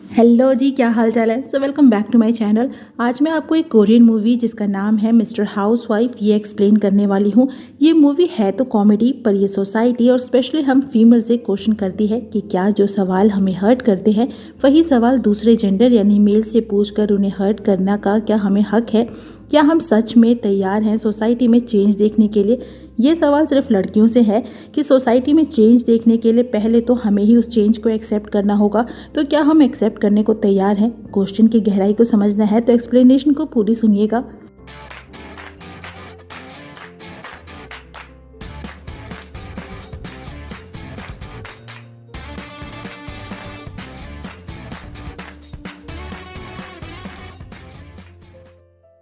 Hello जी, क्या हाल चाल है। Welcome back to my channel. आज मैं आपको एक कोरियन मूवी जिसका नाम है मिस्टर हाउसवाइफ ये एक्सप्लेन करने वाली हूँ। ये मूवी है तो कॉमेडी, पर ये सोसाइटी और स्पेशली हम फीमेल से क्वेश्चन करती है कि क्या जो सवाल हमें हर्ट करते हैं वही सवाल दूसरे जेंडर यानी मेल से पूछकर उन्हें हर्ट करना का क्या हमें हक है। क्या हम सच में तैयार हैं सोसाइटी में चेंज देखने के लिए। ये सवाल सिर्फ लड़कियों से है कि सोसाइटी में चेंज देखने के लिए पहले तो हमें ही उस चेंज को एक्सेप्ट करना होगा। तो क्या हम एक्सेप्ट करने को तैयार हैं। क्वेश्चन की गहराई को समझना है तो एक्सप्लेनेशन को पूरी सुनिएगा।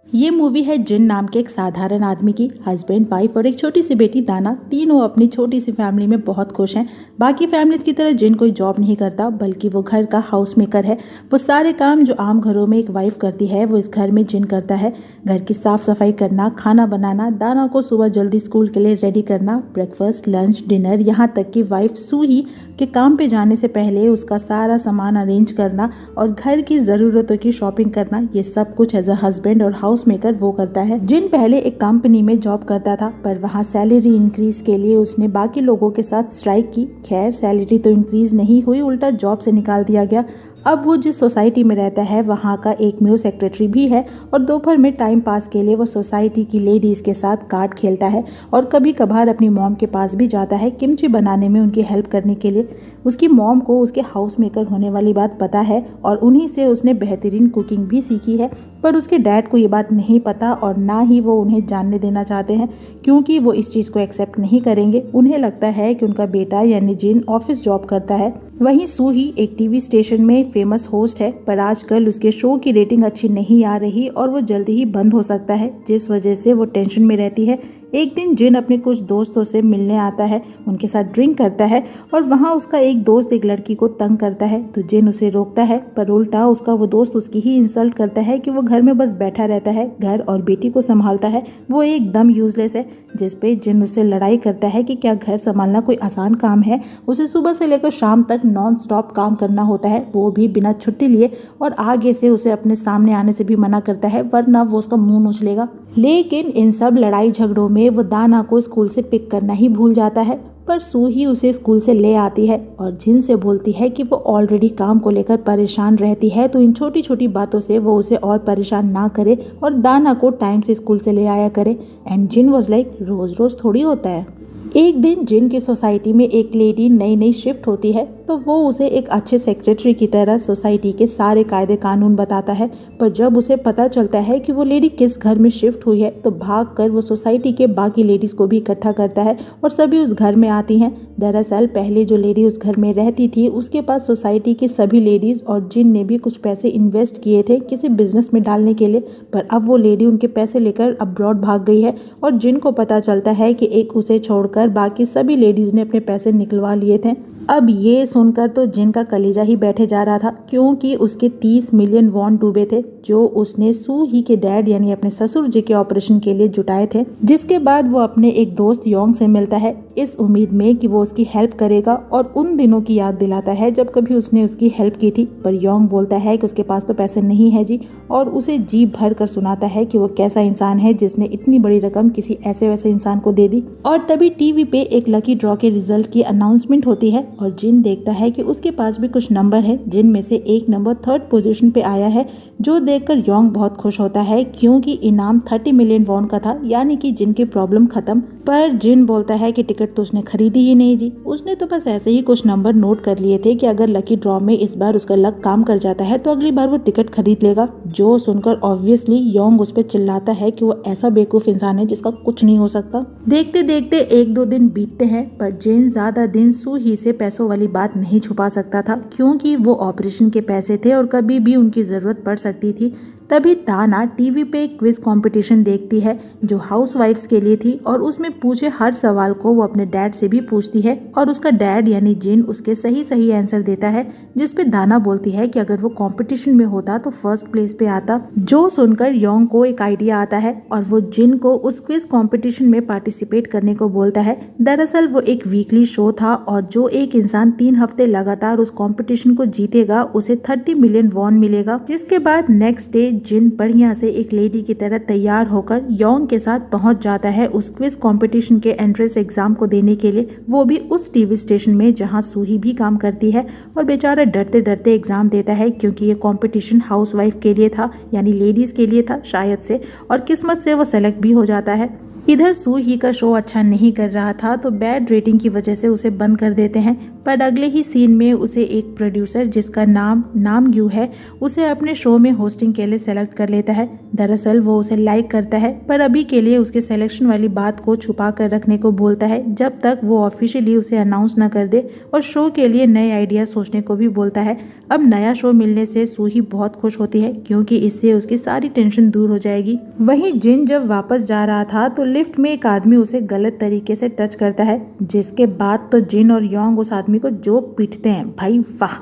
ये मूवी है जिन नाम के एक साधारण आदमी की। हस्बैंड, वाइफ और एक छोटी सी बेटी दाना, तीनों अपनी छोटी सी फैमिली में बहुत खुश हैं। बाकी फैमिलीज की तरह जिन कोई जॉब नहीं करता, बल्कि वो घर का हाउस मेकर है। वो सारे काम जो आम घरों में एक वाइफ करती है वो इस घर में जिन करता है। घर की साफ सफाई करना, खाना बनाना, दाना को सुबह जल्दी स्कूल के लिए रेडी करना, ब्रेकफास्ट, लंच, डिनर, यहाँ तक कि वाइफ सूही के काम पे जाने से पहले उसका सारा सामान अरेंज करना और घर की ज़रूरतों की शॉपिंग करना, ये सब कुछ एज अ हस्बैंड और हाउस मेकर वो करता है। जिन पहले एक कंपनी में जॉब करता था, पर वहाँ सैलरी इंक्रीज के लिए उसने बाकी लोगों के साथ स्ट्राइक की। खैर, सैलरी तो इंक्रीज नहीं हुई, उल्टा जॉब से निकाल दिया गया। अब वो जिस सोसाइटी में रहता है वहाँ का एक मेव सेक्रेटरी भी है और दोपहर में टाइम पास के लिए वो सोसाइटी की लेडीज़ के साथ कार्ड खेलता है और कभी कभार अपनी मॉम के पास भी जाता है किमची बनाने में उनकी हेल्प करने के लिए। उसकी मॉम को उसके हाउस मेकर होने वाली बात पता है और उन्हीं से उसने बेहतरीन कुकिंग भी सीखी है, पर उसके डैड को ये बात नहीं पता और ना ही वो उन्हें जानने देना चाहते हैं, क्योंकि वो इस चीज़ को एक्सेप्ट नहीं करेंगे। उन्हें लगता है कि उनका बेटा यानी जिन ऑफिस जॉब करता है। वहीं सूही एक टीवी स्टेशन में फेमस होस्ट है, पर आजकल उसके शो की रेटिंग अच्छी नहीं आ रही और वो जल्दी ही बंद हो सकता है, जिस वजह से वो टेंशन में रहती है। एक दिन जिन अपने कुछ दोस्तों से मिलने आता है, उनके साथ ड्रिंक करता है और वहाँ उसका एक दोस्त एक लड़की को तंग करता है, तो जिन उसे रोकता है, पर उल्टा उसका वो दोस्त उसकी ही इंसल्ट करता है कि वो घर में बस बैठा रहता है, घर और बेटी को संभालता है, वो एकदम यूजलेस है। जिस पे जिन उससे लड़ाई करता है कि क्या घर संभालना कोई आसान काम है, उसे सुबह से लेकर शाम तक नॉन स्टॉप काम करना होता है, वो भी बिना छुट्टी लिए, और आगे से उसे अपने सामने आने से भी मना करता है वरना वो उसका मुंह नोच लेगा। लेकिन इन सब लड़ाई झगड़ों में वो दाना को स्कूल से पिक करना ही भूल जाता है, पर सूही उसे स्कूल से ले आती है और जिन से बोलती है कि वो ऑलरेडी काम को लेकर परेशान रहती है, तो इन छोटी छोटी बातों से वो उसे और परेशान ना करे और दाना को टाइम से स्कूल से ले आया करे। एंड जिन वाज लाइक, रोज रोज थोड़ी होता है। एक दिन जिन की सोसाइटी में एक लेडी नई नई शिफ्ट होती है, तो वो उसे एक अच्छे सेक्रेटरी की तरह सोसाइटी के सारे कायदे कानून बताता है, पर जब उसे पता चलता है कि वो लेडी किस घर में शिफ्ट हुई है, तो भागकर वो सोसाइटी के बाकी लेडीज को भी इकट्ठा करता है और सभी उस घर में आती हैं। दरअसल पहले जो लेडी उस घर में रहती थी उसके पास सोसाइटी की सभी लेडीज और जिन ने भी कुछ पैसे इन्वेस्ट किए थे किसी बिजनेस में डालने के लिए, पर अब वो लेडी उनके पैसे लेकर अब्रॉड भाग गई है और जिन को पता चलता है कि एक उसे छोड़कर बाकी सभी लेडीज ने अपने पैसे निकलवा लिए थे। अब ये सुनकर तो जिन का कलेजा ही बैठे जा रहा था, क्योंकि उसके 30 मिलियन वॉन डूबे थे जो उसने सूही के डैड यानी अपने ससुर जी के ऑपरेशन के लिए जुटाए थे। जिसके बाद वो अपने एक दोस्त योंग से मिलता है इस उम्मीद में कि वो उसकी हेल्प करेगा और उन दिनों की याद दिलाता है जब कभी उसने उसकी हेल्प की थी, पर योंग बोलता है कि उसके पास तो पैसे नहीं है जी, और उसे जी भर कर सुनाता है कि वो कैसा इंसान है जिसने इतनी बड़ी रकम किसी ऐसे वैसे इंसान को दे दी। और तभी टीवी पे एक लकी ड्रॉ के रिजल्ट की अनाउंसमेंट होती है और जिन देखता है कि उसके पास भी कुछ नंबर है, जिनमें से एक नंबर 3rd पोजीशन पे आया है, जो देखकर योंग बहुत खुश होता है क्योंकि इनाम 30 मिलियन वॉन का था, यानी कि जिन की प्रॉब्लम खत्म। पर जिन बोलता है कि टिकट तो उसने खरीदी ही नहीं जी, उसने तो बस ऐसे ही कुछ नंबर नोट कर लिए थे कि अगर लकी ड्रॉ में इस बार उसका लक काम कर जाता है तो अगली बार वो टिकट खरीद लेगा। जो सुनकर ऑब्वियसली योंग उस पर चिल्लाता है कि वो ऐसा बेवकूफ इंसान है जिसका कुछ नहीं हो सकता। देखते देखते 1-2 दिन बीतते हैं, पर जिन ज्यादा दिन सूही से पैसों वाली बात नहीं छुपा सकता था, क्योंकि वो ऑपरेशन के पैसे थे और कभी भी उनकी जरूरत पड़ सकती थी। तभी दाना टीवी पे एक क्विज कंपटीशन देखती है जो हाउसवाइफ्स के लिए थी और उसमें पूछे हर सवाल को वो अपने डैड से भी पूछती है और उसका डैड यानी जिन उसके सही सही आंसर देता है, जिस पे दाना बोलती है कि अगर वो कंपटीशन में होता तो फर्स्ट प्लेस पे आता। जो सुनकर योंग को एक आइडिया आता है और वो जिन को उस क्विज कंपटीशन में पार्टिसिपेट करने को बोलता है। दरअसल वो एक वीकली शो था और जो एक इंसान 3 हफ्ते लगातार उस कंपटीशन को जीतेगा उसे 30 मिलियन वॉन मिलेगा। जिसके बाद नेक्स्ट डे जिन बढ़िया से एक लेडी की तरह तैयार होकर योंग के साथ पहुंच जाता है उस क्विज कंपटीशन के एंट्रेंस एग्जाम को देने के लिए, वो भी उस टीवी स्टेशन में जहां सूही भी काम करती है। और बेचारा डरते डरते एग्जाम देता है क्योंकि ये कंपटीशन हाउसवाइफ के लिए था, यानी लेडीज के लिए था शायद से, और किस्मत से वो सेलेक्ट भी हो जाता है। इधर सूही का शो अच्छा नहीं कर रहा था तो बैड रेटिंग की वजह से उसे बंद कर देते हैं। पर अगले ही सीन में उसे एक प्रोड्यूसर जिसका नाम नामग्यू है उसे अपने शो में होस्टिंग के लिए सेलेक्ट कर लेता है। दरअसल वो उसे लाइक करता है पर अभी के लिए उसके सिलेक्शन वाली बात को छुपा कर रखने को बोलता है जब तक वो ऑफिशियली उसे अनाउंस न कर दे, और शो के लिए नए आइडिया सोचने को भी बोलता है। अब नया शो मिलने से सूही बहुत खुश होती है क्योंकि इससे उसकी सारी टेंशन दूर हो जाएगी। वहीं जिन जब वापस जा रहा था तो लिफ्ट में एक आदमी उसे गलत तरीके से टच करता है, जिसके बाद तो जिन और योंग उस आदमी को जो पीटते हैं भाई वाह।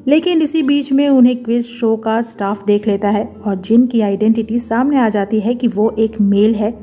लेकिन इसी बीच में उन्हें क्विज शो का स्टाफ देख लेता है और जिन की आइडेंटिटी सामने आ जाती है कि वो एक मेल है।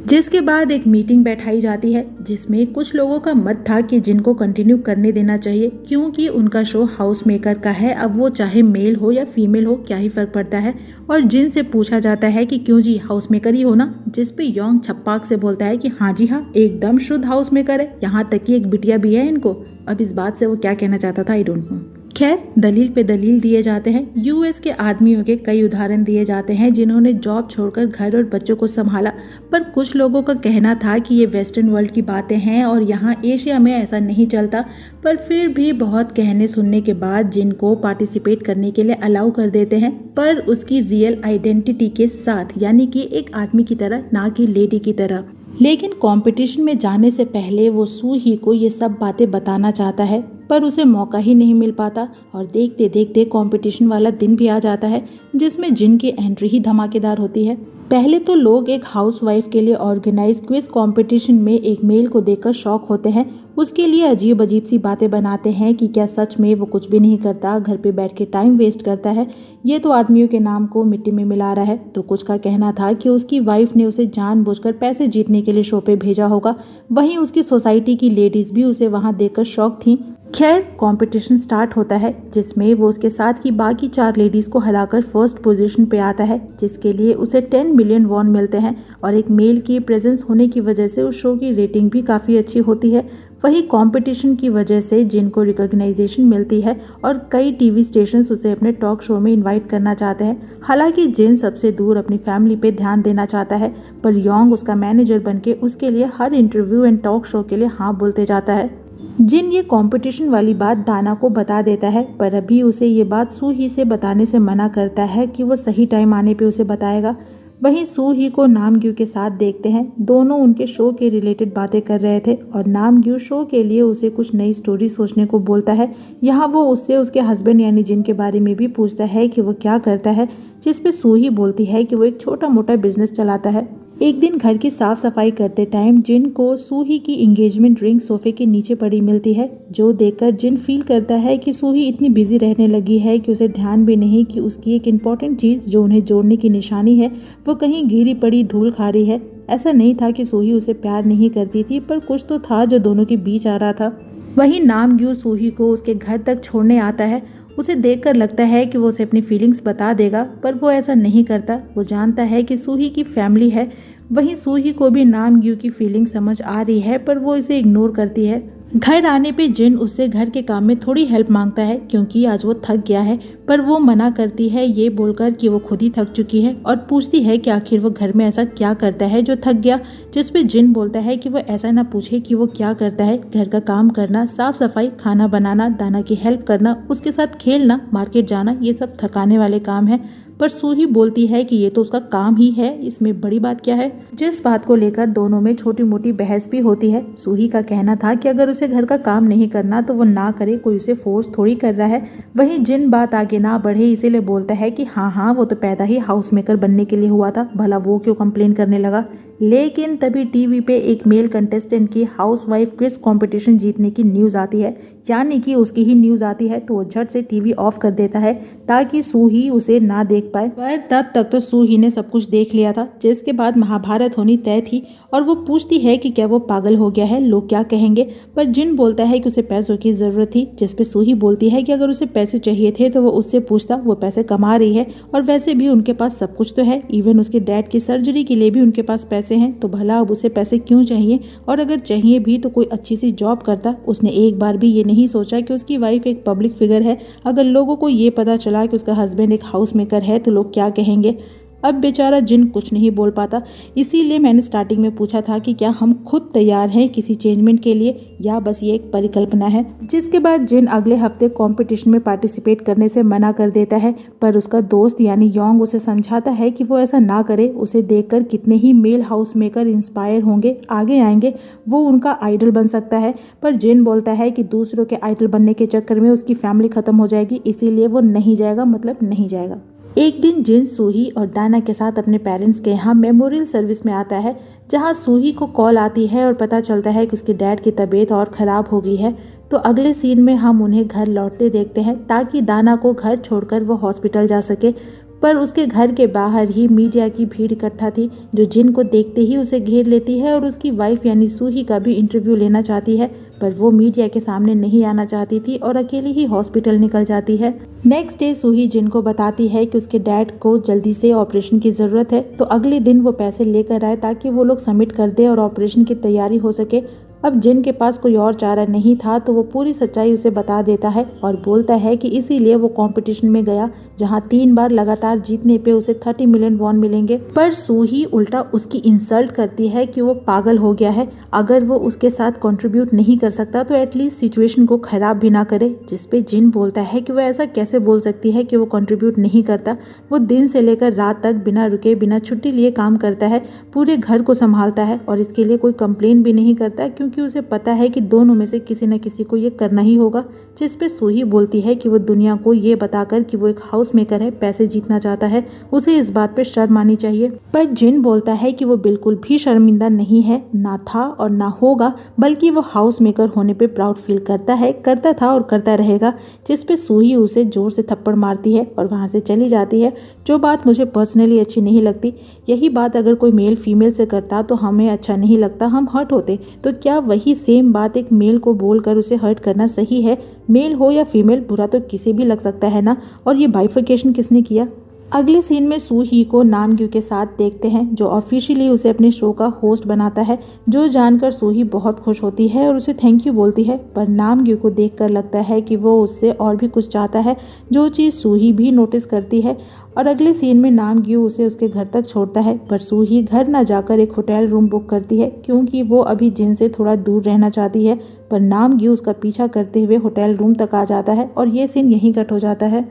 जिसके बाद एक मीटिंग बैठाई जाती है जिसमें कुछ लोगों का मत था कि जिनको कंटिन्यू करने देना चाहिए क्योंकि उनका शो हाउस मेकर का है। अब वो चाहे मेल हो या फीमेल हो क्या ही फर्क पड़ता है। और जिन से पूछा जाता है कि क्यों जी हाउस मेकर ही हो ना, जिस पे योंग छप्पाक से बोलता है कि हाँ जी हाँ एकदम शुद्ध हाउस मेकर है, यहाँ तक कि एक बिटिया भी है इनको। अब इस बात से वो क्या कहना चाहता था आई डोंट नो। खैर दलील पे दलील दिए जाते हैं। यूएस के आदमियों के कई उदाहरण दिए जाते हैं जिन्होंने जॉब छोड़कर घर और बच्चों को संभाला, पर कुछ लोगों का कहना था कि ये वेस्टर्न वर्ल्ड की बातें हैं और यहाँ एशिया में ऐसा नहीं चलता। पर फिर भी बहुत कहने सुनने के बाद जिनको पार्टिसिपेट करने के लिए अलाउ कर देते हैं, पर उसकी रियल आइडेंटिटी के साथ, यानी कि एक आदमी की तरह ना कि लेडी की तरह। लेकिन कंपटीशन में जाने से पहले वो सूही को ये सब बातें बताना चाहता है पर उसे मौका ही नहीं मिल पाता और देखते देखते कंपटीशन वाला दिन भी आ जाता है जिसमें जिन की एंट्री ही धमाकेदार होती है। पहले तो लोग एक हाउसवाइफ के लिए ऑर्गेनाइज क्विज कंपटीशन में एक मेल को देखकर शॉक होते हैं। उसके लिए अजीब अजीब सी बातें बनाते हैं कि क्या सच में वो कुछ भी नहीं करता, घर पे बैठ के टाइम वेस्ट करता है, ये तो आदमियों के नाम को मिट्टी में मिला रहा है। तो कुछ का कहना था कि उसकी वाइफ ने उसे जानबूझकर पैसे जीतने के लिए शो पे भेजा होगा। वहीं उसकी सोसाइटी की लेडीज भी उसे वहां देखकर शॉक थी। खैर कंपटीशन स्टार्ट होता है जिसमें वो उसके साथ की बाकी 4 लेडीज को हराकर फर्स्ट पोजीशन पे आता है, जिसके लिए उसे 10 मिलियन वॉन मिलते हैं और एक मेल की प्रेजेंस होने की वजह से उस शो की रेटिंग भी काफ़ी अच्छी होती है। वही कंपटीशन की वजह से जिनको रिकॉग्नाइजेशन मिलती है और कई टीवी स्टेशंस उसे अपने टॉक शो में इनवाइट करना चाहते हैं। हालांकि जिन सबसे दूर अपनी फैमिली पे ध्यान देना चाहता है, पर योंग उसका मैनेजर बनके उसके लिए हर इंटरव्यू एंड टॉक शो के लिए हाँ बोलते जाता है। जिन ये कंपटीशन वाली बात दाना को बता देता है, पर अभी उसे ये बात सूही से बताने से मना करता है कि वो सही टाइम आने पे उसे बताएगा। वहीं सूही को नामग्यू के साथ देखते हैं। दोनों उनके शो के रिलेटेड बातें कर रहे थे और नामग्यू शो के लिए उसे कुछ नई स्टोरी सोचने को बोलता है। यहाँ वो उससे उसके हस्बैंड यानी जिन के बारे में भी पूछता है कि वो क्या करता है, जिस पे सूही बोलती है कि वो एक छोटा मोटा बिजनेस चलाता है। एक दिन घर की साफ सफाई करते टाइम जिन को सूही की एंगेजमेंट रिंग सोफे के नीचे पड़ी मिलती है, जो देखकर जिन फील करता है कि सूही इतनी बिजी रहने लगी है कि उसे ध्यान भी नहीं कि उसकी एक इम्पॉर्टेंट चीज़ जो उन्हें जोड़ने की निशानी है वो कहीं गिरी पड़ी धूल खा रही है। ऐसा नहीं था कि सूही उसे प्यार नहीं करती थी, पर कुछ तो था जो दोनों के बीच आ रहा था। वहीं नामग्यू सूही को उसके घर तक छोड़ने आता है। उसे देखकर लगता है कि वो उसे अपनी फीलिंग्स बता देगा, पर वो ऐसा नहीं करता। वो जानता है कि सूही की फैमिली है। वहीं सूही को भी नामग्यू की फीलिंग समझ आ रही है, पर वो इसे इग्नोर करती है। घर आने पे जिन उससे घर के काम में थोड़ी हेल्प मांगता है क्योंकि आज वो थक गया है, पर वो मना करती है ये बोलकर कि वो खुद ही थक चुकी है और पूछती है कि आखिर वो घर में ऐसा क्या करता है जो थक गया। जिस पे जिन बोलता है कि वो ऐसा ना पूछे कि वो क्या करता है। घर का काम करना, साफ सफाई, खाना बनाना, दाना की हेल्प करना, उसके साथ खेलना, मार्केट जाना, ये सब थकाने वाले काम है। पर सूही बोलती है कि ये तो उसका काम ही है, इसमें बड़ी बात क्या है। जिस बात को लेकर दोनों में छोटी मोटी बहस भी होती है। सूही का कहना था कि अगर उसे घर का काम नहीं करना तो वो ना करे, कोई उसे फोर्स थोड़ी कर रहा है। वहीं जिन बात आगे ना बढ़े इसीलिए बोलता है कि हाँ वो तो पैदा ही हाउस मेकर बनने के लिए हुआ था, भला वो क्यों कंप्लेन करने लगा। लेकिन तभी टीवी पे एक मेल कंटेस्टेंट की हाउसवाइफ क्विज कंपटीशन जीतने की न्यूज़ आती है, यानी कि उसकी ही न्यूज़ आती है, तो वो झट से टीवी ऑफ कर देता है ताकि सूही उसे ना देख पाए। पर तब तक तो सूही ने सब कुछ देख लिया था, जिसके बाद महाभारत होनी तय थी और वो पूछती है कि क्या वो पागल हो गया है, लोग क्या कहेंगे। पर जिन बोलता है कि उसे पैसों की ज़रूरत थी, जिस पे सूही बोलती है कि अगर उसे पैसे चाहिए थे तो वो उससे पूछता, वो पैसे कमा रही है और वैसे भी उनके पास सब कुछ तो है, इवन उसके डैड की सर्जरी के लिए भी उनके पास पैसे हैं, तो भला अब उसे पैसे क्यों चाहिए। और अगर चाहिए भी तो कोई अच्छी सी जॉब करता। उसने एक बार भी ये नहीं सोचा कि उसकी वाइफ एक पब्लिक फिगर है, अगर लोगों को ये पता चला कि उसका हस्बैंड एक हाउस मेकर है तो लोग क्या कहेंगे। अब बेचारा जिन कुछ नहीं बोल पाता। इसीलिए मैंने स्टार्टिंग में पूछा था कि क्या हम खुद तैयार हैं किसी चेंजमेंट के लिए या बस ये एक परिकल्पना है। जिसके बाद जिन अगले हफ्ते कंपटीशन में पार्टिसिपेट करने से मना कर देता है, पर उसका दोस्त यानी योंग उसे समझाता है कि वो ऐसा ना करे। उसे देखकर कितने ही मेल हाउस मेकर इंस्पायर होंगे, आगे आएंगे, वो उनका आइडल बन सकता है। पर जिन बोलता है कि दूसरों के आइडल बनने के चक्कर में उसकी फैमिली खत्म हो जाएगी, इसीलिए वो नहीं जाएगा, मतलब नहीं जाएगा। एक दिन जिन सूही और दाना के साथ अपने पेरेंट्स के यहाँ मेमोरियल सर्विस में आता है, जहाँ सूही को कॉल आती है और पता चलता है कि उसके डैड की तबीयत और ख़राब हो गई है। तो अगले सीन में हम उन्हें घर लौटते देखते हैं ताकि दाना को घर छोड़कर वो हॉस्पिटल जा सके। पर उसके घर के बाहर ही मीडिया की भीड़ इकट्ठा थी, जो जिन को देखते ही उसे घेर लेती है और उसकी वाइफ यानी सूही का भी इंटरव्यू लेना चाहती है। पर वो मीडिया के सामने नहीं आना चाहती थी और अकेली ही हॉस्पिटल निकल जाती है। नेक्स्ट डे सूही जिन को बताती है कि उसके डैड को जल्दी से ऑपरेशन की ज़रूरत है, तो अगले दिन वो पैसे लेकर आए ताकि वो लोग सबमिट कर दे और ऑपरेशन की तैयारी हो सके। अब जिन के पास कोई और चारा नहीं था तो वो पूरी सच्चाई उसे बता देता है और बोलता है कि इसीलिए वो कंपटीशन में गया, जहां 3 बार लगातार जीतने पे उसे 30 मिलियन वॉन मिलेंगे। पर सूही उल्टा उसकी इंसल्ट करती है कि वो पागल हो गया है, अगर वो उसके साथ कंट्रीब्यूट नहीं कर सकता तो एटलीस्ट सिचुएशन को खराब भी ना करे। जिसपे जिन बोलता है कि वो ऐसा कैसे बोल सकती है कि वो कंट्रीब्यूट नहीं करता, वो दिन से लेकर रात तक बिना रुके बिना छुट्टी लिए काम करता है, पूरे घर को संभालता है और इसके लिए कोई कंप्लेन भी नहीं करता, क्योंकि उसे पता है कि दोनों में से किसी न किसी को ये करना ही होगा। जिस पे सूही बोलती है कि वो दुनिया को ये बताकर कि वो एक हाउस मेकर है, पैसे जीतना चाहता है, उसे इस बात पे शर्म आनी चाहिए। पर जिन बोलता है कि वो बिल्कुल भी शर्मिंदा नहीं है, ना था और ना होगा, बल्कि वो हाउस मेकर होने पे प्राउड फील करता है, करता था और करता रहेगा। जिस पे सूही उसे जोर से थप्पड़ मारती है और वहाँ से चली जाती है, जो बात मुझे पर्सनली अच्छी नहीं लगती। यही बात अगर कोई मेल फीमेल से करता तो हमें अच्छा नहीं लगता, हम हर्ट होते। तो क्या वही सेम बात एक मेल को बोलकर उसे हर्ट करना सही है? मेल हो या फीमेल, बुरा तो किसी भी लग सकता है ना। और ये बाइफिकेशन किसने किया? अगले सीन में सूही को नामग्यू के साथ देखते हैं, जो ऑफिशियली उसे अपने शो का होस्ट बनाता है, जो जानकर सूही बहुत खुश होती है और उसे थैंक यू बोलती है। पर नामग्यू को देखकर लगता है कि वो उससे और भी कुछ चाहता है, जो चीज़ सूही भी नोटिस करती है। और अगले सीन में नामग्यू उसे उसके घर तक छोड़ता है, पर सूही घर ना जाकर एक होटल रूम बुक करती है, क्योंकि वो अभी जिन से थोड़ा दूर रहना चाहती है। पर नामग्यू उसका पीछा करते हुए होटल रूम तक आ जाता है और ये सीन यहीं कट हो जाता है।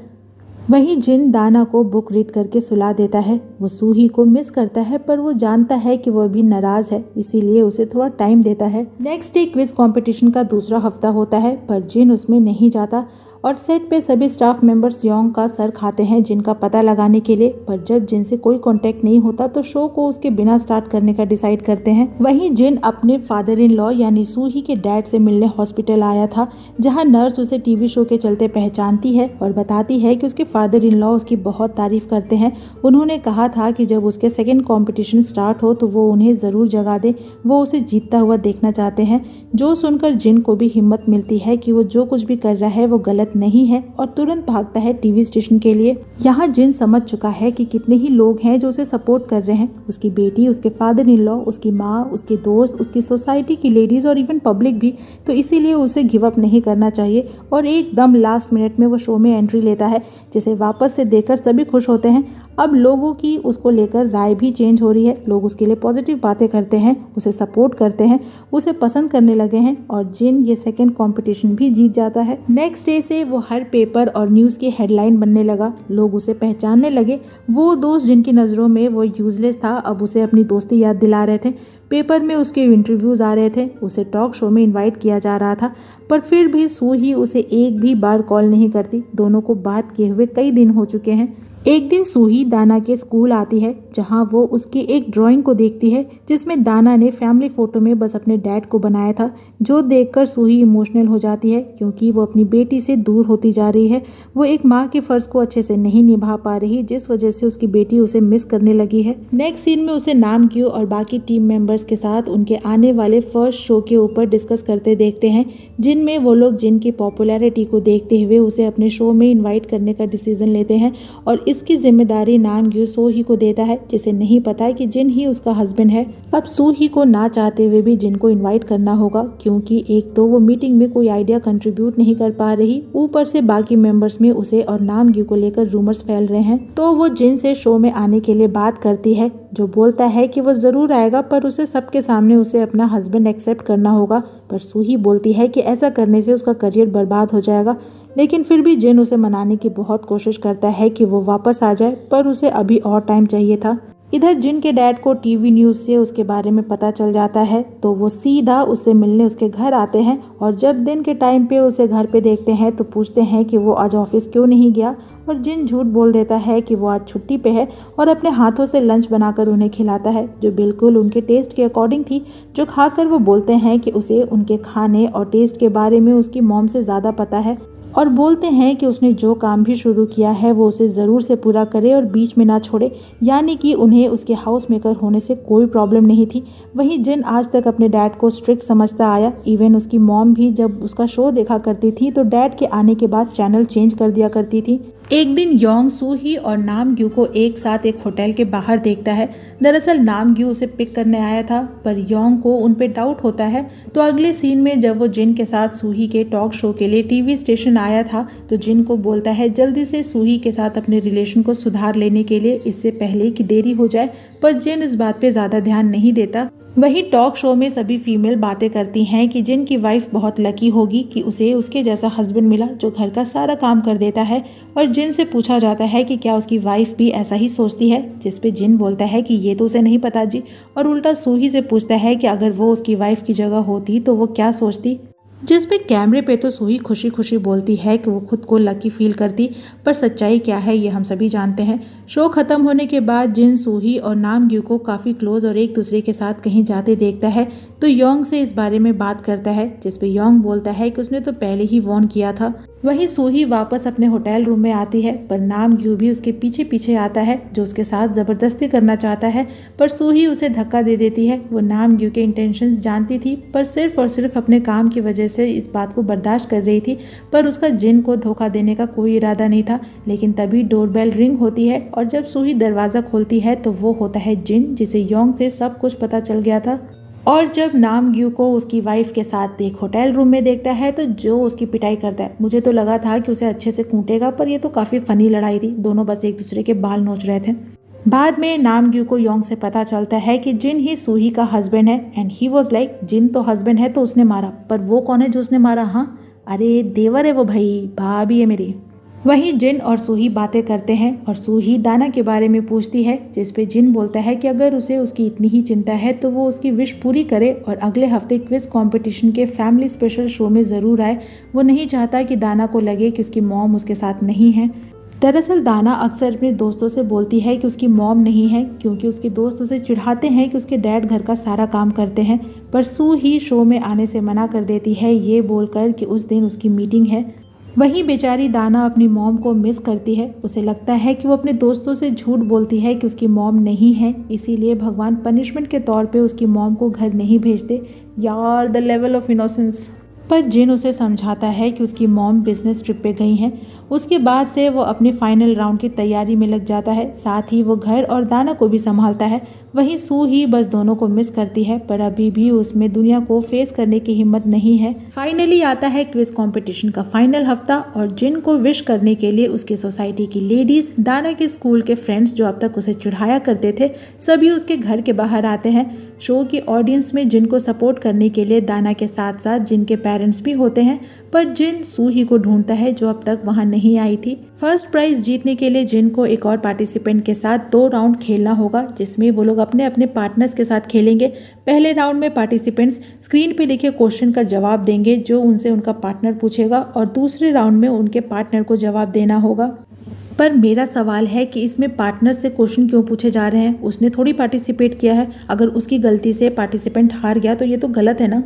वहीं जिन दाना को बुक रीड करके सुला देता है। वो सूही को मिस करता है, पर वो जानता है कि वो अभी नाराज है, इसीलिए उसे थोड़ा टाइम देता है। नेक्स्ट डे क्विज कंपटीशन का दूसरा हफ्ता होता है, पर जिन उसमें नहीं जाता और सेट पे सभी स्टाफ मेंबर्स योंग का सर खाते हैं जिनका पता लगाने के लिए। पर जब जिन से कोई कांटेक्ट नहीं होता तो शो को उसके बिना स्टार्ट करने का डिसाइड करते हैं। वहीं जिन अपने फादर इन लॉ यानी सूही के डैड से मिलने हॉस्पिटल आया था, जहां नर्स उसे टीवी शो के चलते पहचानती है और बताती है कि उसके फादर इन लॉ उसकी बहुत तारीफ करते हैं। उन्होंने कहा था कि जब उसके सेकेंड कॉम्पिटिशन स्टार्ट हो तो वो उन्हें ज़रूर जगा दे, वो उसे जीतता हुआ देखना चाहते हैं। जो सुनकर जिन को भी हिम्मत मिलती है कि वो जो कुछ भी कर रहा है वो गलत नहीं है और तुरंत भागता है टीवी स्टेशन के लिए। यहाँ जिन समझ चुका है कि कितने ही लोग हैं जो उसे सपोर्ट कर रहे हैं, उसकी बेटी, उसके फादर इन लॉ, उसकी माँ, उसके दोस्त, उसकी सोसाइटी की लेडीज और इवन पब्लिक भी, तो इसीलिए उसे गिव अप नहीं करना चाहिए। और एकदम लास्ट मिनट में वो शो में एंट्री लेता है, जिसे वापस से देखकर सभी खुश होते हैं। अब लोगों की उसको लेकर राय भी चेंज हो रही है, लोग उसके लिए पॉजिटिव बातें करते हैं, उसे सपोर्ट करते हैं, उसे पसंद करने लगे हैं और जिन ये सेकंड कंपटीशन भी जीत जाता है। नेक्स्ट डे से वो हर पेपर और न्यूज़ की हेडलाइन बनने लगा। लोग उसे पहचानने लगे। वो दोस्त जिनकी नज़रों में वो यूजलेस था अब उसे अपनी दोस्ती याद दिला रहे थे। पेपर में उसके इंटरव्यूज़ आ रहे थे, उसे टॉक शो में इनवाइट किया जा रहा था, पर फिर भी सूही उसे एक भी बार कॉल नहीं करती। दोनों को बात किए हुए कई दिन हो चुके हैं। एक दिन सूही दाना के स्कूल आती है, जहां वो उसकी एक ड्राइंग को देखती है जिसमें दाना ने फैमिली फोटो में बस अपने डैड को बनाया था, जो देखकर सूही इमोशनल हो जाती है क्योंकि वो अपनी बेटी से दूर होती जा रही है। वो एक माँ के फर्ज को अच्छे से नहीं निभा पा रही, जिस वजह से उसकी बेटी उसे मिस करने लगी है। नेक्स्ट सीन में उसे नामग्यो और बाकी टीम मेंबर्स के साथ उनके आने वाले फर्स्ट शो के ऊपर डिस्कस करते देखते हैं, जिनमें वो लोग जिनकी पॉपुलैरिटी को देखते हुए उसे अपने शो में इन्वाइट करने का डिसीजन लेते हैं और इसकी जिम्मेदारी नामग्यो सूही को देता है, जिसे नहीं पता कि जिन ही उसका हस्बैंड है। अब सूही को ना चाहते हुए भी जिन को इनवाइट करना होगा, क्योंकि एक तो वो मीटिंग में कोई आइडिया कंट्रीब्यूट नहीं कर पा रही, ऊपर से बाकी मेंबर्स में उसे और नामग्यो को लेकर रूमर्स फैल रहे हैं। तो वो जिन से शो में आने के लिए बात करती है, जो बोलता है कि वो जरूर आएगा पर उसे सबके सामने उसे अपना हस्बैंड एक्सेप्ट करना होगा। पर सूही बोलती है कि ऐसा करने से उसका करियर बर्बाद हो जाएगा, लेकिन फिर भी जिन उसे मनाने की बहुत कोशिश करता है कि वो वापस आ जाए, पर उसे अभी और टाइम चाहिए था। इधर जिन के डैड को टीवी न्यूज़ से उसके बारे में पता चल जाता है, तो वो सीधा उससे मिलने उसके घर आते हैं और जब दिन के टाइम पे उसे घर पे देखते हैं तो पूछते हैं कि वो आज ऑफिस क्यों नहीं गया। और जिन झूठ बोल देता है कि वो आज छुट्टी पे है और अपने हाथों से लंच बनाकर उन्हें खिलाता है, जो बिल्कुल उनके टेस्ट के अकॉर्डिंग थी, जो खाकर वो बोलते हैं कि उसे उनके खाने और टेस्ट के बारे में उसकी मॉम से ज़्यादा पता है और बोलते हैं कि उसने जो काम भी शुरू किया है वो उसे ज़रूर से पूरा करे और बीच में ना छोड़े, यानी कि उन्हें उसके हाउस मेकर होने से कोई प्रॉब्लम नहीं थी। वहीं जिन आज तक अपने डैड को स्ट्रिक्ट समझता आया, इवन उसकी मॉम भी जब उसका शो देखा करती थी तो डैड के आने के बाद चैनल चेंज कर दिया करती थी। एक दिन योंग, सूही और नामग्यो को एक साथ एक होटल के बाहर देखता है। दरअसल नामग्यो उसे पिक करने आया था, पर योंग को उन पे डाउट होता है। तो अगले सीन में जब वो जिन के साथ सूही के टॉक शो के लिए टीवी स्टेशन आया था, तो जिन को बोलता है जल्दी से सूही के साथ अपने रिलेशन को सुधार लेने के लिए, इससे पहले कि देरी हो जाए। पर जिन इस बात पे ज़्यादा ध्यान नहीं देता। वहीं टॉक शो में सभी फीमेल बातें करती हैं कि जिन की वाइफ बहुत लकी होगी कि उसे उसके जैसा हस्बैंड मिला जो घर का सारा काम कर देता है। और जिन से पूछा जाता है कि क्या उसकी वाइफ भी ऐसा ही सोचती है, जिस पे जिन बोलता है कि ये तो उसे नहीं पता जी, और उल्टा सूही से पूछता है कि अगर वो उसकी वाइफ की जगह होती तो वो क्या सोचती, जिस पे कैमरे पे तो सूही खुशी खुशी बोलती है कि वो खुद को लकी फील करती, पर सच्चाई क्या है ये हम सभी जानते हैं। शो खत्म होने के बाद जिन सूही और नामग्यो को काफ़ी क्लोज और एक दूसरे के साथ कहीं जाते देखता है, तो योंग से इस बारे में बात करता है, जिस पे योंग बोलता है कि उसने तो पहले ही वॉर्न किया था। वहीं सूही वापस अपने होटल रूम में आती है, पर नामग्यो भी उसके पीछे पीछे आता है, जो उसके साथ ज़बरदस्ती करना चाहता है, पर सूही उसे धक्का दे देती है। वो नामग्यो के इंटेंशंस जानती थी, पर सिर्फ और सिर्फ अपने काम की वजह से इस बात को बर्दाश्त कर रही थी, पर उसका जिन को धोखा देने का कोई इरादा नहीं था। लेकिन तभी डोरबेल रिंग होती है और जब सूही दरवाज़ा खोलती है तो वो होता है जिन, जिसे योंग से सब कुछ पता चल गया था। और जब नामग्यो को उसकी वाइफ के साथ एक होटल रूम में देखता है तो जो उसकी पिटाई करता है, मुझे तो लगा था कि उसे अच्छे से कूटेगा, पर ये तो काफ़ी फनी लड़ाई थी। दोनों बस एक दूसरे के बाल नोच रहे थे। बाद में नामग्यो को योंग से पता चलता है कि जिन ही सूही का हस्बैंड है, एंड ही वॉज लाइक जिन तो हस्बैंड है तो उसने मारा, पर वो कौन है जो उसने मारा? हाँ, अरे देवर है वो भाई, भाभी है मेरी। वहीं जिन और सूही बातें करते हैं और सूही दाना के बारे में पूछती है, जिस पे जिन बोलता है कि अगर उसे उसकी इतनी ही चिंता है तो वो उसकी विश पूरी करे और अगले हफ्ते क्विज कंपटीशन के फैमिली स्पेशल शो में ज़रूर आए। वो नहीं चाहता कि दाना को लगे कि उसकी मॉम उसके साथ नहीं है। दरअसल दाना अक्सर अपने दोस्तों से बोलती है कि उसकी मॉम नहीं है, क्योंकि उसके दोस्त उसे चिढ़ाते हैं कि उसके डैड घर का सारा काम करते हैं, पर सूही शो में आने से मना कर देती है, ये बोलकर कि उस दिन उसकी मीटिंग है। वहीं बेचारी दाना अपनी मॉम को मिस करती है। उसे लगता है कि वो अपने दोस्तों से झूठ बोलती है कि उसकी मॉम नहीं है, इसीलिए भगवान पनिशमेंट के तौर पे उसकी मॉम को घर नहीं भेजते। यार, द लेवल ऑफ इनोसेंस। पर जिन उसे समझाता है कि उसकी मॉम बिजनेस ट्रिप पे गई हैं उसके बाद से वो अपने फाइनल राउंड की तैयारी में लग जाता है, साथ ही वो घर और दाना को भी संभालता है। वहीं सू ही बस दोनों को मिस करती है, पर अभी भी उसमें दुनिया को फेस करने की हिम्मत नहीं है। फाइनली आता है क्विज कंपटीशन का फाइनल हफ्ता और जिन को विश करने के लिए उसकी सोसाइटी की लेडीज, दाना के स्कूल के फ्रेंड्स जो अब तक उसे चिढ़ाया करते थे, सभी उसके घर के बाहर आते हैं। शो की ऑडियंस में जिन को सपोर्ट करने के लिए दाना के साथ साथ जिन के पेरेंट्स भी होते हैं, पर जिन सू ही को ढूंढता है जो अब तक वहां नहीं आई थी। फर्स्ट प्राइज जीतने के लिए जिन को एक और पार्टिसिपेंट के साथ 2 राउंड खेलना होगा, जिसमें वो लोग अपने अपने पार्टनर्स के साथ खेलेंगे। पहले राउंड में पार्टिसिपेंट्स स्क्रीन पे लिखे क्वेश्चन का जवाब देंगे जो उनसे उनका पार्टनर पूछेगा, और दूसरे राउंड में उनके पार्टनर को जवाब देना होगा। पर मेरा सवाल है कि इसमें पार्टनर से क्वेश्चन क्यों पूछे जा रहे हैं? उसने थोड़ी पार्टिसिपेट किया है। अगर उसकी गलती से पार्टिसिपेंट हार गया तो ये तो गलत है ना।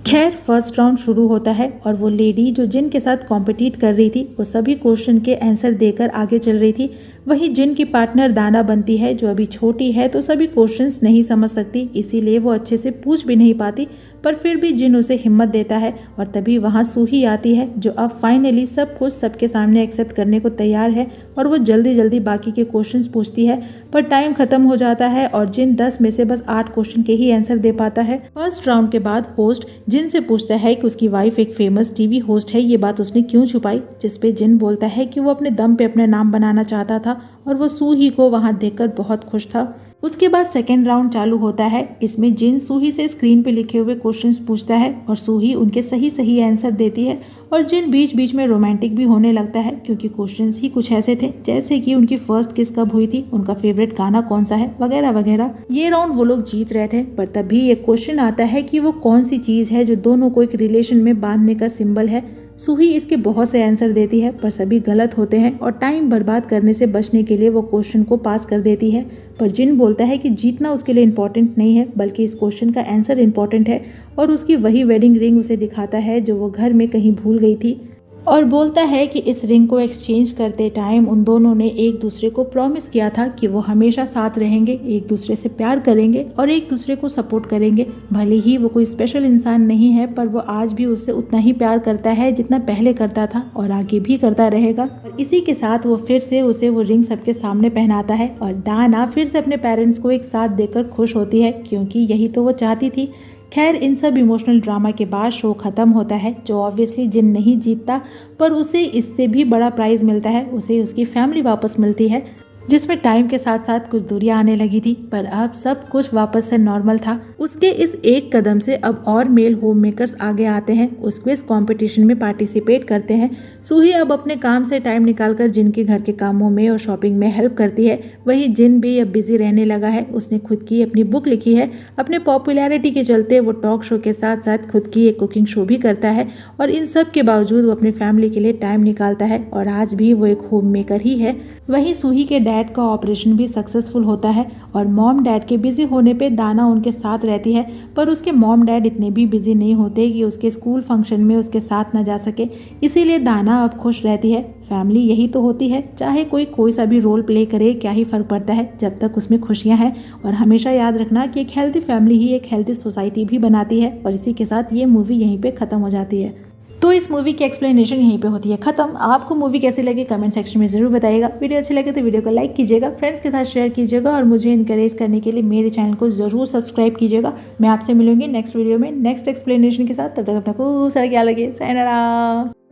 खैर, फर्स्ट राउंड शुरू होता है और वो लेडी जो जिन के साथ कॉम्पिटिट कर रही थी वो सभी क्वेश्चन के आंसर देकर आगे चल रही थी। वहीं जिन की पार्टनर दाना बनती है जो अभी छोटी है तो सभी क्वेश्चंस नहीं समझ सकती, इसीलिए वो अच्छे से पूछ भी नहीं पाती। पर फिर भी जिन उसे हिम्मत देता है और तभी वहाँ सूही आती है जो अब फाइनली सब कुछ सबके सामने एक्सेप्ट करने को तैयार है और वो जल्दी जल्दी बाकी के क्वेश्चंस पूछती है। पर टाइम खत्म हो जाता है और जिन 10 में से बस 8 क्वेश्चन के ही आंसर दे पाता है। फर्स्ट राउंड के बाद होस्ट जिन से पूछता है कि उसकी वाइफ एक फेमस टीवी होस्ट है, ये बात उसने क्यों छुपाई, जिसपे जिन बोलता है कि वो अपने दम पे अपना नाम बनाना चाहता था और वो सूही को वहां देखकर बहुत खुश था। उसके बाद सेकेंड राउंड चालू होता है। इसमें जिन सूही से स्क्रीन पे लिखे हुए क्वेश्चंस पूछता है और सूही उनके सही सही आंसर देती है और जिन बीच बीच में रोमांटिक भी होने लगता है क्योंकि क्वेश्चंस ही कुछ ऐसे थे जैसे कि उनकी फर्स्ट किस कब हुई थी, उनका फेवरेट गाना कौन सा है, वगैरह वगैरह। ये राउंड वो लोग जीत रहे थे, पर तभी एक क्वेश्चन आता है कि वो कौन सी चीज है जो दोनों को एक रिलेशन में बांधने का सिंबल है। सूही इसके बहुत से आंसर देती है पर सभी गलत होते हैं और टाइम बर्बाद करने से बचने के लिए वो क्वेश्चन को पास कर देती है। पर जिन बोलता है कि जीतना उसके लिए इम्पोर्टेंट नहीं है बल्कि इस क्वेश्चन का आंसर इम्पोर्टेंट है और उसकी वही वेडिंग रिंग उसे दिखाता है जो वो घर में कहीं भूल गई थी और बोलता है कि इस रिंग को एक्सचेंज करते टाइम उन दोनों ने एक दूसरे को प्रॉमिस किया था कि वो हमेशा साथ रहेंगे, एक दूसरे से प्यार करेंगे और एक दूसरे को सपोर्ट करेंगे। भले ही वो कोई स्पेशल इंसान नहीं है पर वो आज भी उससे उतना ही प्यार करता है जितना पहले करता था और आगे भी करता रहेगा। और इसी के साथ वो फिर से उसे वो रिंग सबके सामने पहनाता है और दाना फिर से अपने पेरेंट्स को एक साथ देकर खुश होती है क्योंकि यही तो वो चाहती थी। खैर, इन सब इमोशनल ड्रामा के बाद शो खत्म होता है जो ऑब्वियसली जिन नहीं जीतता, पर उसे इससे भी बड़ा प्राइज मिलता है। उसे उसकी फैमिली वापस मिलती है जिसमें टाइम के साथ साथ कुछ दूरियां आने लगी थी पर अब सब कुछ वापस से नॉर्मल था। उसके इस एक कदम से अब और मेल होम मेकर्स आगे आते हैं, उस क्विज कंपटीशन में पार्टिसिपेट करते हैं। सूही अब अपने काम से टाइम निकालकर जिन के घर के कामों में और शॉपिंग में हेल्प करती है। वही जिन भी अब बिजी रहने लगा है, उसने खुद की अपनी बुक लिखी है। अपने पॉपुलैरिटी के चलते वो टॉक शो के साथ साथ खुद की एक कुकिंग शो भी करता है और इन सब के बावजूद वो अपनी फैमिली के लिए टाइम निकालता है और आज भी वो एक होम मेकर ही है। वहीं सूही के डैड का ऑपरेशन भी सक्सेसफुल होता है और मॉम डैड के बिजी होने पे दाना उनके साथ रहती है, पर उसके मॉम डैड इतने भी बिजी नहीं होते कि उसके स्कूल फंक्शन में उसके साथ न जा सके, इसीलिए दाना अब खुश रहती है। फैमिली यही तो होती है, चाहे कोई सा भी रोल प्ले करे क्या ही फर्क पड़ता है जब तक उसमें खुशियां हैं। और हमेशा याद रखना कि एक हेल्दी फैमिली ही एक हेल्दी सोसाइटी भी बनाती है। और इसी के साथ ये मूवी यहीं पे खत्म हो जाती है। तो इस मूवी की एक्सप्लेनेशन यहीं पे होती है खत्म। आपको मूवी कैसी लगी कमेंट सेक्शन में जरूर बताइएगा। वीडियो अच्छी लगे तो वीडियो को लाइक कीजिएगा, फ्रेंड्स के साथ शेयर कीजिएगा और मुझे इनकरेज करने के लिए मेरे चैनल को जरूर सब्सक्राइब कीजिएगा। मैं आपसे मिलूंगी नेक्स्ट वीडियो में नेक्स्ट एक्सप्लेनेशन के साथ। तब तक अपना खूब सारा ख्याल रखिए। सायनारा।